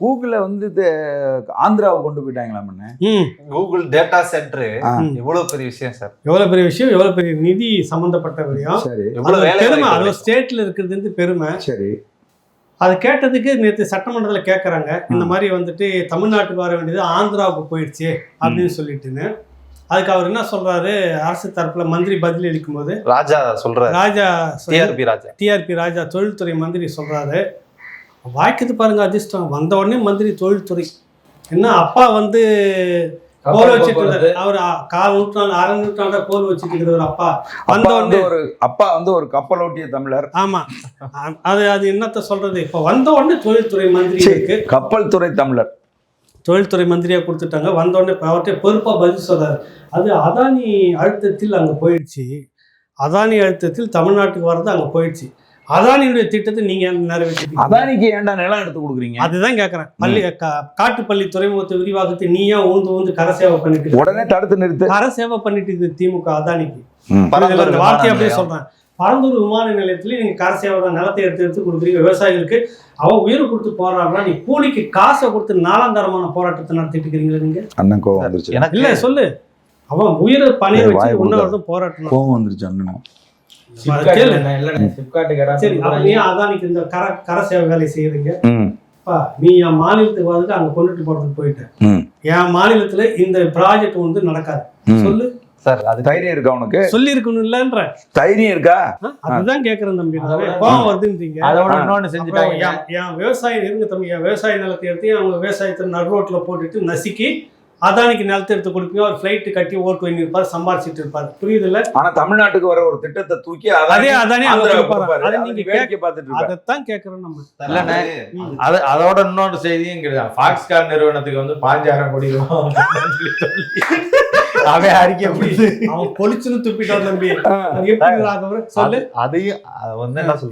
கூகுள வந்து ஆந்திராவை கொண்டு போயிட்டாங்களா? கூகுள் டேட்டா சென்டர் எவ்வளவு பெரிய விஷயம் சார். எவ்வளவு பெரிய விஷயம், எவ்வளவு பெரிய நிதி சம்பந்தப்பட்ட விஷயம். சரி, பெருமை, அது ஸ்டேட்ல இருக்கிறது பெருமை. சரி, அது கேட்டதுக்கு நேற்று சட்டமன்றத்தில் கேட்குறாங்க, இந்த மாதிரி வந்துட்டு தமிழ்நாட்டுக்கு வர வேண்டியது ஆந்திராவுக்கு போயிடுச்சு அப்படின்னு சொல்லிட்டுன்னு. அதுக்கு அவர் என்ன சொல்றாரு, அரசு தரப்புல மந்திரி பதில் அளிக்கும் போது ராஜா சொல்றாரு, டிஆர்பி ராஜா தொழில்துறை மந்திரி சொல்றாரு, வாய்க்குது பாருங்க அதிர்ஷ்டம், வந்த உடனே மந்திரி தொழில்துறை. என்ன அப்பா வந்து கோல் வச்சுட்டு இருந்தாரு, அவர் 1/4 நூற்றாண்டு 1/2 நூற்றாண்டா கோல் வச்சுட்டு இருக்கிற ஒரு அப்பா வந்த உடனே அப்பா வந்து ஒரு கப்பலோட்டிய தமிழர். ஆமா, அது என்னத்த சொல்றது, இப்ப வந்த உடனே தொழில்துறை மந்திரி இருக்கு, கப்பல் துறை தமிழர் தொழில்துறை மந்திரியா கொடுத்துட்டாங்க. வந்த உடனே அவர்கிட்ட பொறுப்பா பதில் சொல்றாரு. அது அதானி அழுத்தத்தில் அங்க போயிடுச்சு, அதானி அழுத்தத்தில் தமிழ்நாட்டுக்கு வர்றது அங்க போயிடுச்சு. அதானியுடைய திட்டத்தை நீங்க நிறைவேற்றி அதானிக்கு ஏன்டா நிலம் எடுத்து கொடுக்குறீங்க? அதுதான் கேட்கறேன். காட்டுப்பள்ளி துறைமுகத்தை விரிவாக்கத்தை நீயா ஊந்து கரை சேவை பண்ணிட்டு உடனே தடுத்து நிறுத்து. கரை சேவை பண்ணிட்டு இருக்குது திமுக அதானிக்கு. வார்த்தை அப்படியே சொல்றேன், பரந்தூர் விமான நிலையத்துல நீங்க கரை சேவை நிலத்தை எடுத்து கொடுக்குறீங்க விவசாயிகளுக்கு. அவன் உயிர் கொடுத்து போராடுறா, நீ கூலிக்கு காசை கொடுத்து 4ஆம் தரமான போராட்டத்தை நடத்திட்டு இருக்கிறீங்க நீங்க. அண்ணன் கோவம் வந்துருச்சு. எனக்கு இல்ல சொல்லு, அவன் உயிரை பணிய வச்சு உன்னவர்தான் போராட்டம். கோவம் வந்துருச்சு அண்ணன். சரி, நீ அதானிக்கு இந்த கரை சேவை வேலை செய்யறீங்க, நீ என் மாநிலத்துக்கு வந்து அங்க கொண்டுட்டு போறதுக்கு போயிட்டேன், என் மாநிலத்துல இந்த ப்ராஜெக்ட் வந்து நடக்காது சொல்லு சார். அது தைரியம் இருக்கா உனக்கு? சொல்லி இருக்கணும் இல்லன்ற தைரியம் இருக்கா? அதுதான் கேக்குறேன் தம்பி. கோவம் வருதுன்றீங்க. என் விவசாயம் இருங்க தம்பி, என் விவசாய நிலத்தை எடுத்து அவங்க விவசாயத்தை நடு ரோட்ல போட்டுட்டு நசுக்கி அதானிக்கு நிலத்தை எடுத்து கொடுப்பீங்க. அவர் ஃபிளைட் கட்டி ஓட்டு வாங்கி இருப்பார், சம்பாதிச்சிட்டு இருப்பாரு. புரியுது இல்ல? ஆனா தமிழ்நாட்டுக்கு வர ஒரு திட்டத்தை தூக்கி அதே அதானி அதைத்தான் கேட்கிறோம் நம்ம. இல்லண்ணே, அதோட இன்னொரு செய்தியும் கிடையாது. ஃபாக்ஸ்கான் நிறுவனத்துக்கு வந்து 5000 கோடி அவன் அறிக்கை அவன் பொலிச்சுன்னு துப்பிட்டான் தம்பி. சொல்லு, அதையும் வந்து என்ன